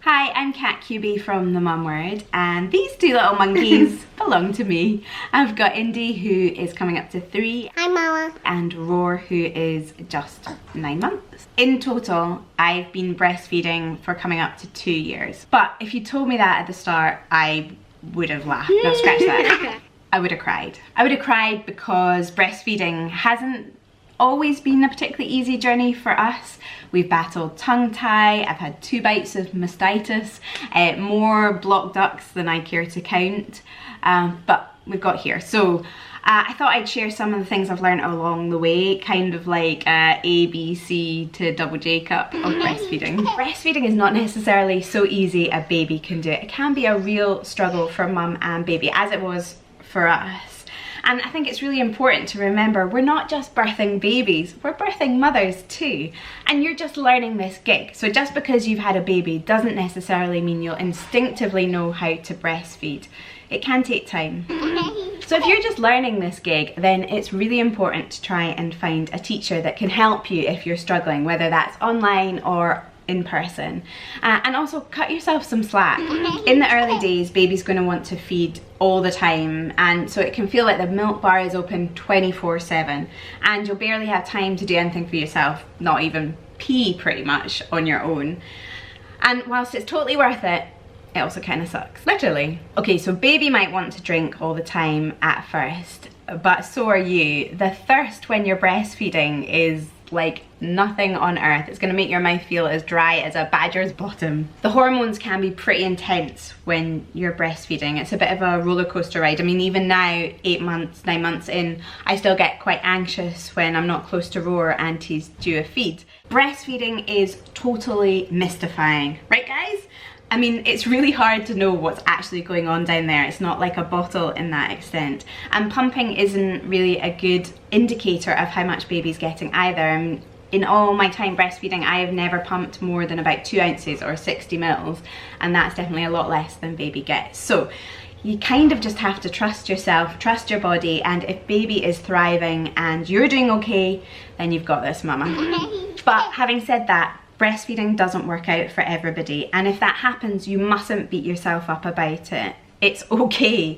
Hi, I'm Cat Cubie from The Mum Word, and these two little monkeys belong to me. I've got Indy, who is coming up to 3. Hi, Mama. And Roar, who is just 9 months. In total, I've been breastfeeding for coming up to 2 years. But if you told me that at the start, I would have laughed. No, scratch that. I would have cried. I would have cried because breastfeeding hasn't always been a particularly easy journey for us. We've battled tongue tie, I've had 2 bites of mastitis, more blocked ducts than I care to count, but we've got here. So I thought I'd share some of the things I've learned along the way, kind of like A, B, C to double J cup of breastfeeding. Breastfeeding is not necessarily so easy a baby can do it. It can be a real struggle for mum and baby, as it was for us. And I think it's really important to remember we're not just birthing babies, we're birthing mothers too. And you're just learning this gig. So just because you've had a baby doesn't necessarily mean you'll instinctively know how to breastfeed. It can take time. So if you're just learning this gig, then it's really important to try and find a teacher that can help you if you're struggling, whether that's online or in person. And also cut yourself some slack. In the early days, baby's going to want to feed all the time, and so it can feel like the milk bar is open 24/7 and you'll barely have time to do anything for yourself, not even pee pretty much on your own. And whilst it's totally worth it, it also kind of sucks, literally. Okay, so baby might want to drink all the time at first, but so are you. The thirst when you're breastfeeding is like nothing on earth. It's going to make your mouth feel as dry as a badger's bottom. The hormones can be pretty intense when you're breastfeeding. It's a bit of a roller coaster ride. I mean, even now, 8 months, 9 months in, I still get quite anxious when I'm not close to Roar and he's due a feed. Breastfeeding is totally mystifying, right guys? I mean, it's really hard to know what's actually going on down there. It's not like a bottle in that extent. And pumping isn't really a good indicator of how much baby's getting either. In all my time breastfeeding, I have never pumped more than about 2 ounces or 60 mils, and that's definitely a lot less than baby gets. So you kind of just have to trust yourself, trust your body, and if baby is thriving and you're doing okay, then you've got this, mama. But having said that, breastfeeding doesn't work out for everybody, and if that happens, you mustn't beat yourself up about it. It's okay.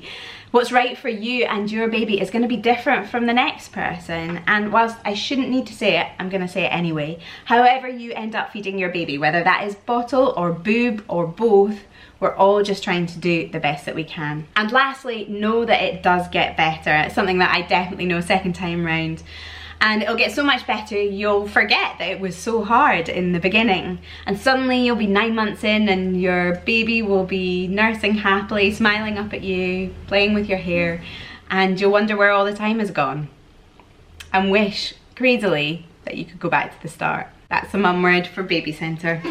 What's right for you and your baby is going to be different from the next person, and whilst I shouldn't need to say it, I'm going to say it anyway. However you end up feeding your baby, whether that is bottle or boob or both, we're all just trying to do the best that we can. And lastly, know that it does get better. It's something that I definitely know second time round. And it'll get so much better, you'll forget that it was so hard in the beginning. And suddenly you'll be 9 months in and your baby will be nursing happily, smiling up at you, playing with your hair, and you'll wonder where all the time has gone. And wish, crazily, that you could go back to the start. That's the mum word for BabyCentre.